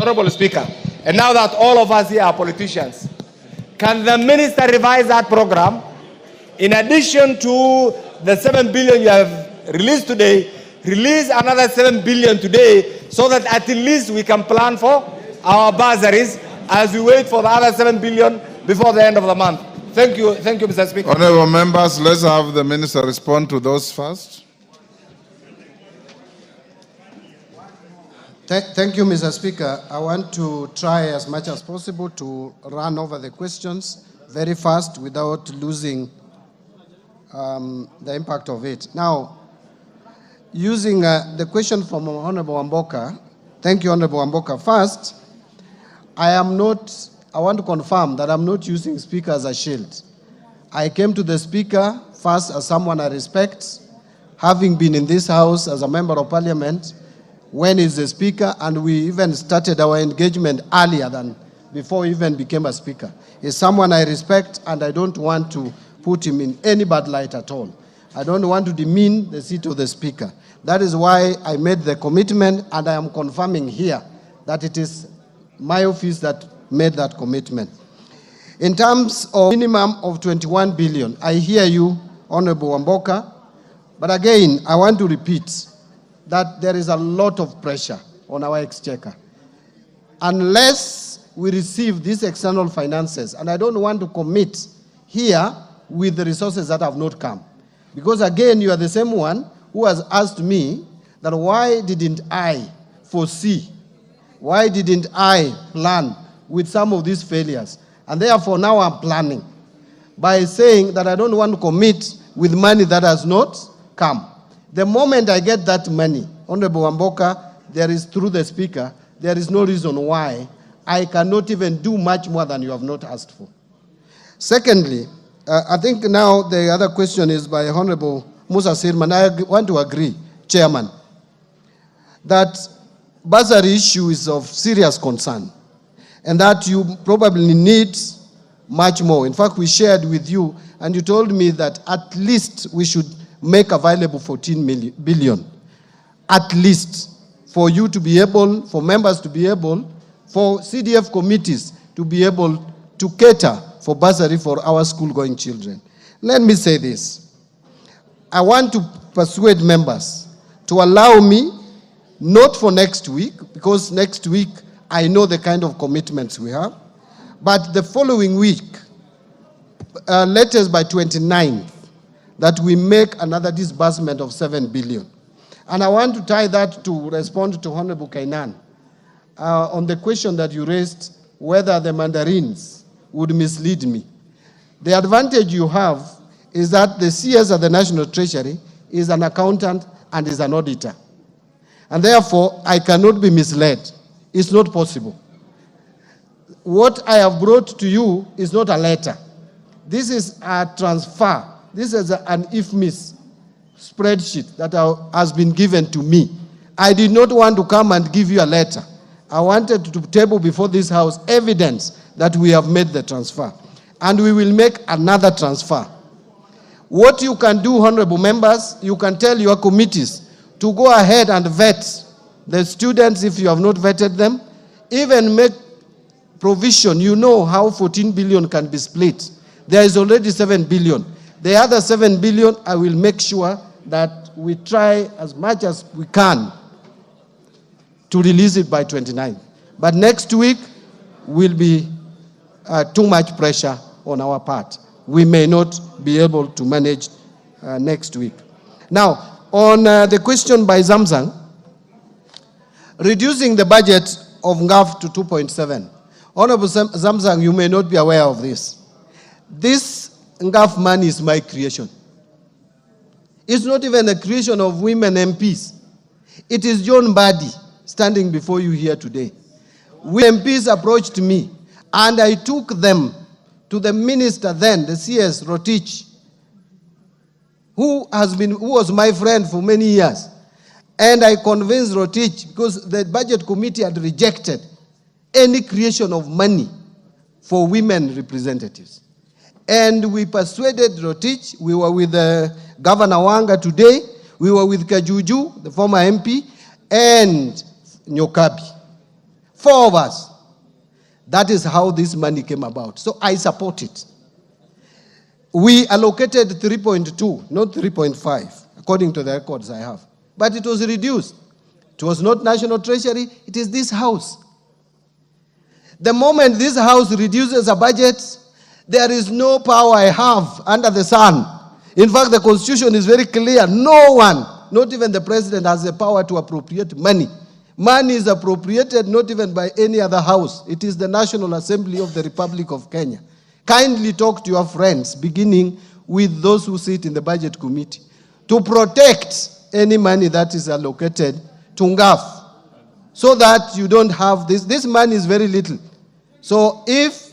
Honorable Speaker, and now that all of us here are politicians, can the minister revise that program? In addition to the 7 billion you have released today, release another 7 billion today so that at least we can plan for our bursaries as we wait for the other 7 billion before the end of the month. Thank you, Mr. Speaker. Honorable members, let's have the minister respond to those first. Thank you, Mr. Speaker. I want to try as much as possible to run over the questions very fast without losing the impact of it. Now, using the question from Honorable Wamboka, thank you, Honorable Wamboka. First, I want to confirm that I'm not using Speaker as a shield. I came to the Speaker first as someone I respect, having been in this House as a Member of Parliament when he's the Speaker, and we even started our engagement earlier than before he even became a Speaker. He's someone I respect, and I don't want to put him in any bad light at all. I don't want to demean the seat of the Speaker. That is why I made the commitment, and I am confirming here that it is my office that made that commitment. In terms of minimum of 21 billion, I hear you, Honorable Wamboka, but again, I want to repeat that there is a lot of pressure on our exchequer. Unless we receive these external finances, and I don't want to commit here with the resources that have not come. Because again, you are the same one who has asked me that why didn't I foresee, why didn't I plan with some of these failures? And therefore now I'm planning by saying that I don't want to commit with money that has not come. The moment I get that money, Honorable Wamboka, there is, through the Speaker, there is no reason why I cannot even do much more than you have not asked for. Secondly, I think now the other question is by Honorable Musa Sirman. I want to agree, Chairman, that bursary issue is of serious concern and that you probably need much more. In fact, we shared with you and you told me that at least we should make available 14 billion, at least, for you to be able, for members to be able, for CDF committees to be able to cater for bursary for our school-going children. Let me say this. I want to persuade members to allow me, not for next week, because next week I know the kind of commitments we have, but the following week, latest by 29th, that we make another disbursement of 7 billion. And I want to tie that to respond to Honorable Kainan on the question that you raised, whether the mandarins would mislead me. The advantage you have is that the CS at the National Treasury is an accountant and is an auditor. And therefore, I cannot be misled. It's not possible. What I have brought to you is not a letter. This is a transfer. This is an IFMIS spreadsheet that has been given to me. I did not want to come and give you a letter. I wanted to table before this House evidence that we have made the transfer. And we will make another transfer. What you can do, honorable members, you can tell your committees to go ahead and vet the students if you have not vetted them. Even make provision. You know how 14 billion can be split. There is already 7 billion. The other 7 billion, I will make sure that we try as much as we can to release it by 29. But next week will be too much pressure on our part. We may not be able to manage next week. Now, on the question by Zamzang, reducing the budget of NGAF to 2.7. Honorable Zamzang, you may not be aware of this. This NGAF money is my creation. It's not even a creation of women MPs. It is John Mbadi standing before you here today. We MPs approached me and I took them to the minister then, the CS Rotich, who was my friend for many years. And I convinced Rotich, because the budget committee had rejected any creation of money for women representatives. And we persuaded Rotich. We were with Governor Wanga today. We were with Kajuju, the former MP, and Nyokabi, 4 of us. That is how this money came about. So I support it. We allocated 3.2, not 3.5, according to the records I have. But it was reduced. It was not National Treasury, it is this House. The moment this House reduces a budget, there is no power I have under the sun. In fact, the Constitution is very clear. No one, not even the President, has the power to appropriate money. Money is appropriated not even by any other house. It is the National Assembly of the Republic of Kenya. Kindly talk to your friends, beginning with those who sit in the Budget Committee, to protect any money that is allocated to NGAF, so that you don't have this. This money is very little. So if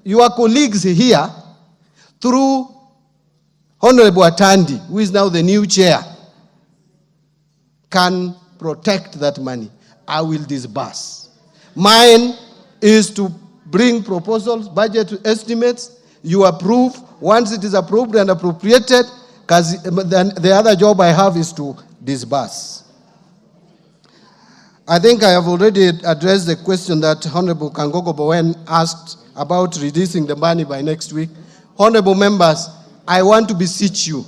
your colleagues here, through Honorable Atandi, who is now the new chair, can protect that money, I will disburse. Mine is to bring proposals, budget estimates, you approve. Once it is approved and appropriated, then the other job I have is to disburse. I think I have already addressed the question that Honorable Kangogo Bowen asked about releasing the money by next week. Honorable members, I want to beseech you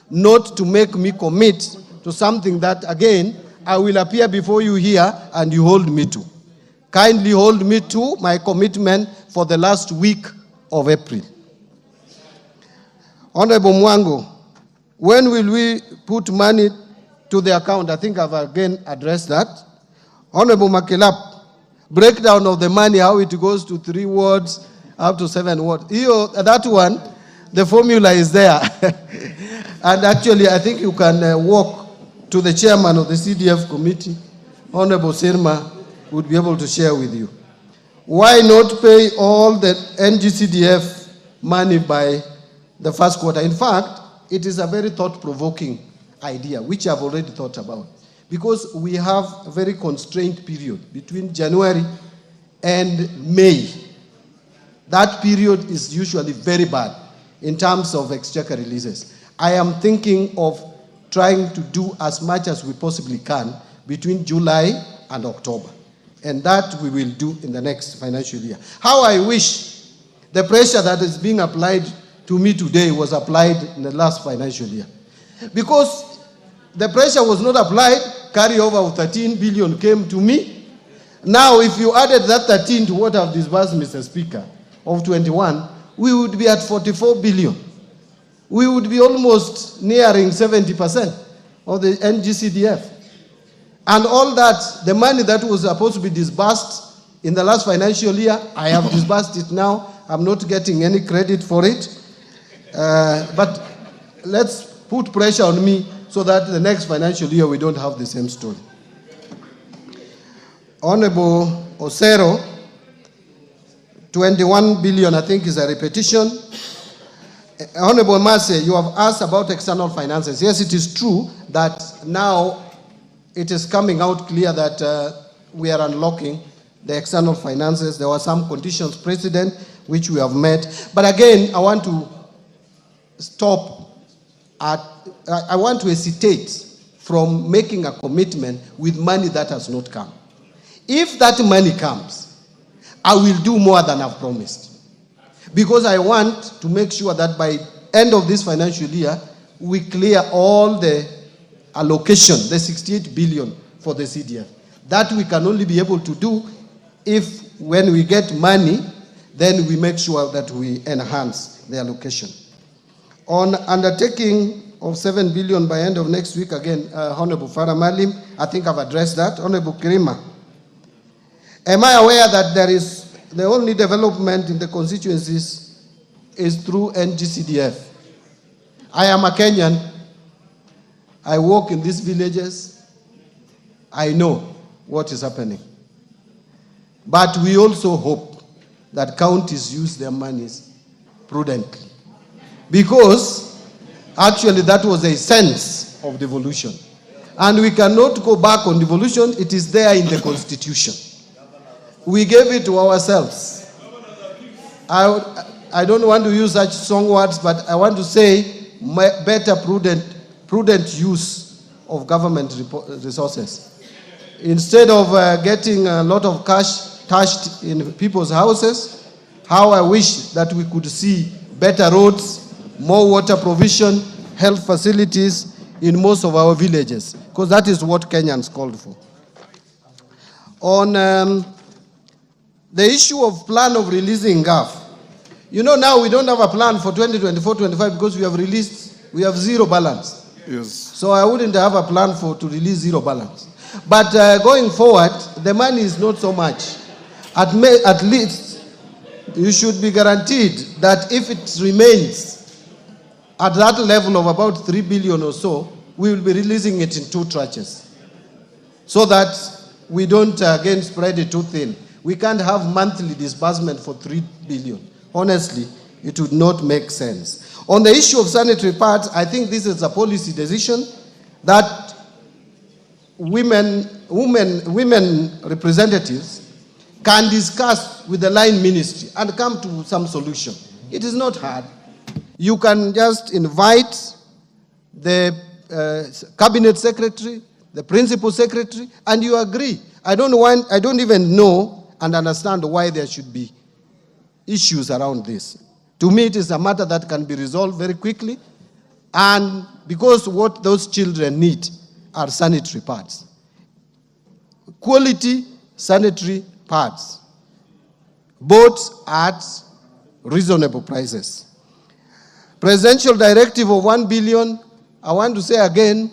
not to make me commit to something that, again, I will appear before you here and you hold me to. Kindly hold me to my commitment for the last week of April. Honorable Mwango, when will we put money to the account? I think I've again addressed that. Honorable Makelap, breakdown of the money, how it goes to 3 wards, up to 7 wards. That one, the formula is there. And actually, I think you can walk to the chairman of the CDF committee, Honorable Sirma, would be able to share with you. Why not pay all the NGCDF money by the first quarter? In fact, it is a very thought-provoking idea, which I've already thought about. Because we have a very constrained period between January and May. That period is usually very bad in terms of exchequer releases. I am thinking of trying to do as much as we possibly can between July and October. And that we will do in the next financial year. How I wish the pressure that is being applied to me today was applied in the last financial year. Because the pressure was not applied, carryover of 13 billion came to me. Now, if you added that 13 to what I've disbursed, Mr. Speaker, of 21, we would be at 44 billion. We would be almost nearing 70% of the NGCDF. And all that, the money that was supposed to be disbursed in the last financial year, I have disbursed it now. I'm not getting any credit for it. But let's put pressure on me so that the next financial year we don't have the same story. Honorable Osero, 21 billion, I think, is a repetition. Honorable Mase, you have asked about external finances. Yes, it is true that now it is coming out clear that we are unlocking the external finances. There were some conditions precedent which we have met. But again, I want to I want to hesitate from making a commitment with money that has not come. If that money comes, I will do more than I've promised. Because I want to make sure that by end of this financial year, we clear all the allocation, the 68 billion for the CDF. That we can only be able to do if, when we get money, then we make sure that we enhance the allocation. On undertaking of 7 billion by end of next week, again, Honorable Farah Malim, I think I've addressed that. Honorable Kirima, am I aware that there is the only development in the constituencies is through NGCDF? I am a Kenyan. I work in these villages. I know what is happening. But we also hope that counties use their monies prudently. Because actually that was a sense of devolution. And we cannot go back on devolution. It is there in the Constitution. We gave it to ourselves. I don't want to use such strong words, but I want to say better prudent use of government resources. Instead of getting a lot of cash touched in people's houses, how I wish that we could see better roads, more water provision, health facilities in most of our villages, because that is what Kenyans called for. On the issue of plan of releasing GAF, you know now we don't have a plan for 2024-25 because we have zero balance. Yes. So I wouldn't have a plan to release zero balance. But going forward, the money is not so much. At least you should be guaranteed that if it remains at that level of about 3 billion or so, we will be releasing it in 2 tranches, so that we don't again spread it too thin. We can't have monthly disbursement for 3 billion. Honestly, it would not make sense. On the issue of sanitary pads, I think this is a policy decision that women representatives can discuss with the line ministry and come to some solution. It is not hard. You can just invite the cabinet secretary, the principal secretary, and you agree. I don't even know and understand why there should be issues around this. To me, it is a matter that can be resolved very quickly, and because what those children need are sanitary pads. Quality sanitary pads, both at reasonable prices. Presidential directive of 1 billion, I want to say again,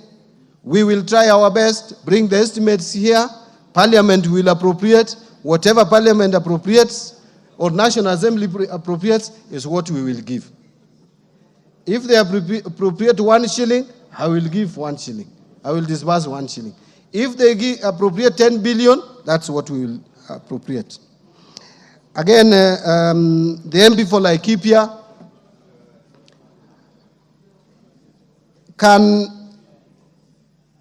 we will try our best, bring the estimates here, Parliament will appropriate, whatever Parliament appropriates, or National Assembly appropriates, is what we will give. If they appropriate 1 shilling, I will give 1 shilling. I will disburse 1 shilling. If they appropriate 10 billion, that's what we will appropriate. Again, the MP for Laikipia, can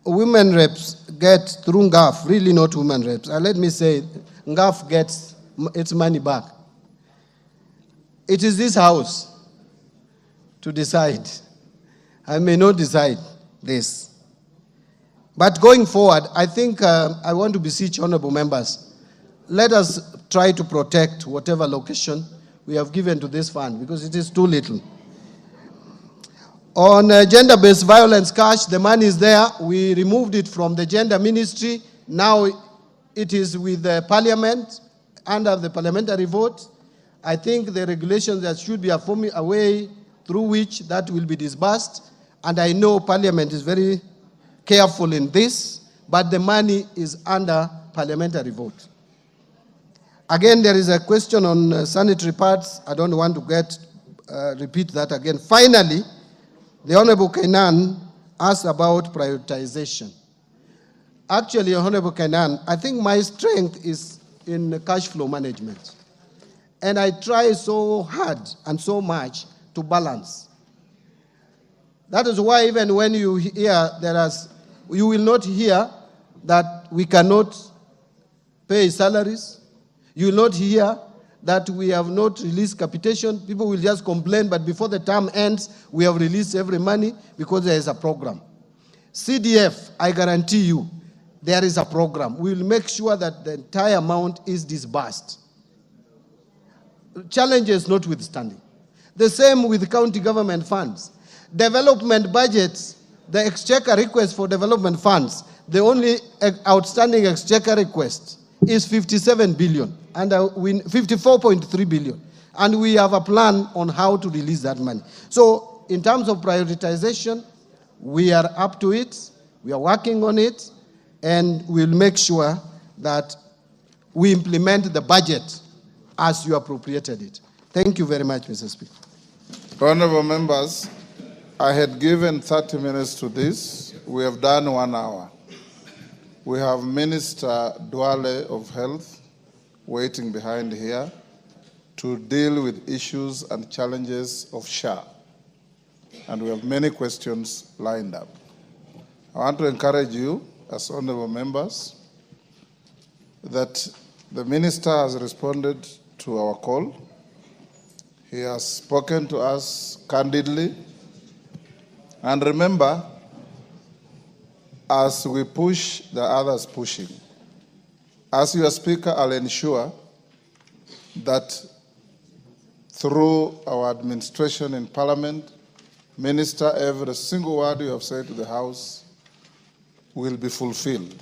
women reps get through NGAF, really not women reps? Let me say, NGAF gets its money back. It is this house to decide. I may not decide this. But going forward, I think I want to beseech honorable members, let us try to protect whatever location we have given to this fund, because it is too little. On gender-based violence cash, the money is there. We removed it from the gender ministry. Now it is with the parliament, under the parliamentary vote. I think the regulations that should be a way through which that will be disbursed. And I know parliament is very careful in this, but the money is under parliamentary vote. Again, there is a question on sanitary pads. I don't want to repeat that again. Finally, the Honorable Kainan asked about prioritization. Actually, Honorable Kainan, I think my strength is in cash flow management. And I try so hard and so much to balance. That is why even when you hear you will not hear that we cannot pay salaries. You will not hear that we have not released capitation. People will just complain, but before the term ends, we have released every money because there is a program. CDF, I guarantee you, there is a program. We will make sure that the entire amount is disbursed. Challenges notwithstanding. The same with county government funds. Development budgets, the exchequer request for development funds, the only outstanding exchequer request is 57 billion, and 54.3 billion. And we have a plan on how to release that money. So in terms of prioritization, we are up to it, we are working on it, and we'll make sure that we implement the budget as you appropriated it. Thank you very much, Mr. Speaker. Honorable members, I had given 30 minutes to this. We have done 1 hour. We have Minister Duale of Health waiting behind here to deal with issues and challenges of SHA. And we have many questions lined up. I want to encourage you, as honorable members, that the minister has responded to our call. He has spoken to us candidly. And remember, as we push, the others pushing. As your Speaker, I'll ensure that through our administration in Parliament, Minister, every single word you have said to the House will be fulfilled.